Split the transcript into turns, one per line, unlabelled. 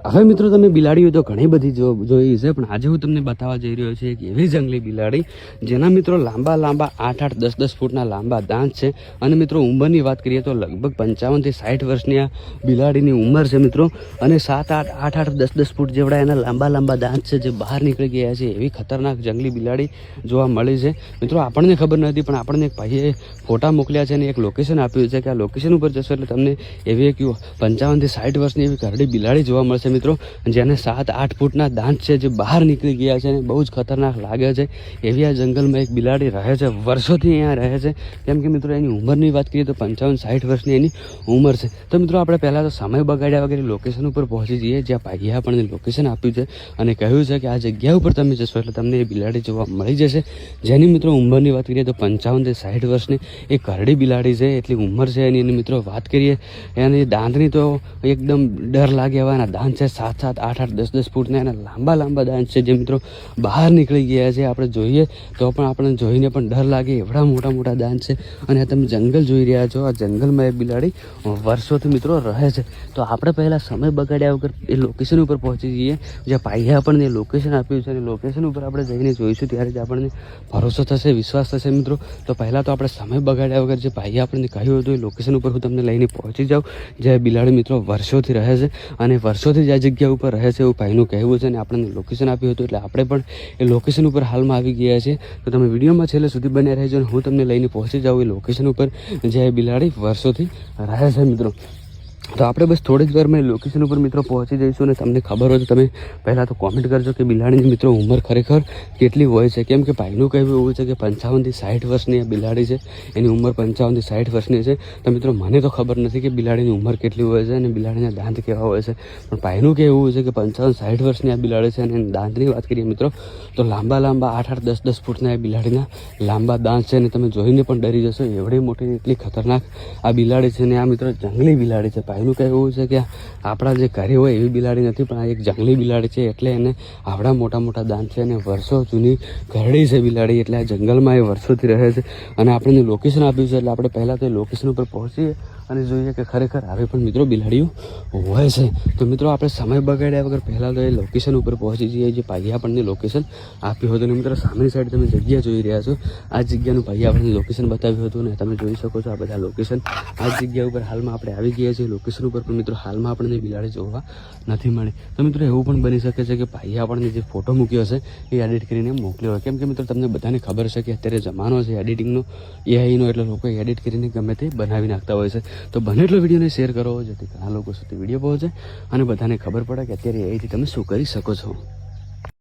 હવે મિત્રો તમે બિલાડીઓ તો ઘણી બધી જોઈ છે, પણ આજે હું તમને બતાવવા જઈ રહ્યો છું એક એવી જંગલી બિલાડી જેના મિત્રો લાંબા 8-8, 10-10 ફૂટના લાંબા દાંત છે. અને મિત્રો ઉંમરની વાત કરીએ તો લગભગ 55 થી 60 વર્ષની આ બિલાડીની ઉંમર છે મિત્રો. અને 7-8, 8-8, 10-10 ફૂટ જેવડા એના લાંબા દાંત છે જે બહાર નીકળી ગયા છે. એવી ખતરનાક જંગલી બિલાડી જોવા મળી છે મિત્રો. આપણને ખબર નથી, પણ આપણને એક ભાઈએ ફોટા મોકલ્યા છે અને એક લોકેશન આપ્યું છે કે આ લોકેશન ઉપર જશો એટલે તમને એવી એક 55 થી 60 વર્ષની એવી ઘરડી બિલાડી જોવા મળશે મિત્રો, જેને 7-8 ફૂટના દાંત છે જે બહાર નીકળી ગયા છે અને બહુ જ ખતરનાક લાગે છે. એવી આ જંગલમાં એક બિલાડી રહે છે, વર્ષોથી અહીંયા રહે છે. કેમ કે મિત્રો એની ઉંમરની વાત કરીએ તો 55-60 વર્ષની એની ઉંમર છે. તો મિત્રો આપણે પહેલાં તો સમય બગાડ્યા વગેરે લોકેશન ઉપર પહોંચી જઈએ, જ્યાં ભાઈએ આપણને લોકેશન આપ્યું છે અને કહ્યું છે કે આ જગ્યા ઉપર તમે જશો એટલે તમને એ બિલાડી જોવા મળી જશે, જેની મિત્રો ઉંમરની વાત કરીએ તો 55 થી 60 વર્ષની એક ઘરડી બિલાડી છે. એટલી ઉંમર છે એની મિત્રો વાત કરીએ એની દાંતની તો એકદમ ડર લાગે એવા એના દાંત છે. 7-7, 8-8, 10-10 ફૂટના એના લાંબા દાંત છે જે મિત્રો બહાર નીકળી ગયા છે. આપણે જોઈએ તો પણ આપણને જોઈને પણ ડર લાગે એવડા મોટા દાંત છે. અને તમે જંગલ જોઈ રહ્યા છો, આ જંગલમાં એક બિલાડી વર્ષોથી મિત્રો રહે છે. તો આપણે પહેલાં સમય બગાડ્યા વગર એ લોકેશન ઉપર પહોંચી જઈએ, જ્યાં ભાઈએ આપણને લોકેશન આપ્યું છે. અને લોકેશન ઉપર આપણે જઈને જોઈશું ત્યારે જ આપણને ભરોસો થશે, વિશ્વાસ થશે મિત્રો. તો પહેલાં તો આપણે સમય બગાડ્યા વગર જે ભાઈએ આપણને કહ્યું હતું એ લોકેશન ઉપર હું તમને લઈને પહોંચી જાઉં, જે બિલાડી મિત્રો વર્ષોથી રહે છે અને વર્ષોથી જ આ જગ્યા ઉપર રહે છે એવું ભાઈનું કહેવું છે. અને આપણને લોકેશન આપ્યું હતું એટલે આપણે પણ એ લોકેશન ઉપર હાલમાં આવી ગયા છીએ. તો તમે વિડીયોમાં છેલ્લે સુધી બન્યા રહેજો અને હું તમને લઈને પહોંચી જાઉં એ લોકેશન ઉપર જે બિલાડી વર્ષોથી રહે છે મિત્રો. તો આપણે બસ થોડી જ વારમાં લોકેશન ઉપર મિત્રો પહોંચી જઈશું. અને તમને ખબર હોય તો તમે પહેલાં તો કોમેન્ટ કરજો કે બિલાડીની મિત્રો ઉંમર ખરેખર કેટલી હોય છે. કેમ કે ભાઈનું કહેવું એવું છે કે 55 થી 60 વર્ષની આ બિલાડી છે, એની ઉંમર 55 થી 60 વર્ષની છે. તો મિત્રો મને તો ખબર નથી કે બિલાડીની ઉંમર કેટલી હોય છે અને બિલાડીના દાંત કેવા હોય છે, પણ ભાઈનું કહેવું છે કે 55-60 વર્ષની આ બિલાડી છે. અને એની દાંતની વાત કરીએ મિત્રો તો લાંબા 8-8, 10-10 ફૂટના એ બિલાડીના લાંબા દાંત છે. અને તમે જોઈને પણ ડરી જશો એવડી મોટી એટલી ખતરનાક આ બિલાડી છે. અને આ મિત્રો જંગલી બિલાડી છે. ભાઈનું કહેવું છે કે આપણા જે ઘરે હોય એવી બિલાડી નથી, પણ આ એક જંગલી બિલાડી છે એટલે એને આવડા મોટા દાંત છે અને વર્ષો જૂની ઘરડી છે બિલાડી. એટલે આ જંગલમાં એ વર્ષોથી રહે છે અને આપણને લોકેશન આપ્યું છે એટલે આપણે પહેલાં તો એ લોકેશન ઉપર પહોંચીએ અને જોઈએ કે ખરેખર આવી પણ મિત્રો બિલાડીઓ હોય છે. તો મિત્રો આપણે સમય બગાડ્યા વગર પહેલાં તો એ લોકેશન ઉપર પહોંચી જઈએ જે ભાઈએ આપણને લોકેશન આપ્યું હતું. અને મિત્રો સામેની સાઈડ તમે જગ્યા જોઈ રહ્યા છો, આ જગ્યાનું ભાઈએ આપણને લોકેશન બતાવ્યું હતું અને તમે જોઈ શકો છો આ બધા લોકેશન. આ જગ્યા ઉપર હાલમાં આપણે આવી ગયા છીએ લોકેશન ઉપર, પણ મિત્રો હાલમાં આપણને બિલાડી જોવા નથી મળી. તો મિત્રો એવું પણ બની શકે છે કે ભાઈએ આપણને જે ફોટો મૂક્યો હશે એ એડિટ કરીને મોકલ્યો હોય. કેમ કે મિત્રો તમને બધાને ખબર છે કે અત્યારે જમાનો છે એડિટિંગનો, એઆઈનો, એટલે લોકો એડિટ કરીને ગમે તે બનાવી નાખતા હોય છે. તો બને એટલો વિડીયોને શેર કરો જેથી ઘણા લોકો સુધી વિડીયો પહોંચે અને બધાને ખબર પડે કે અત્યારે એઆઈથી તમે શું કરી શકો છો.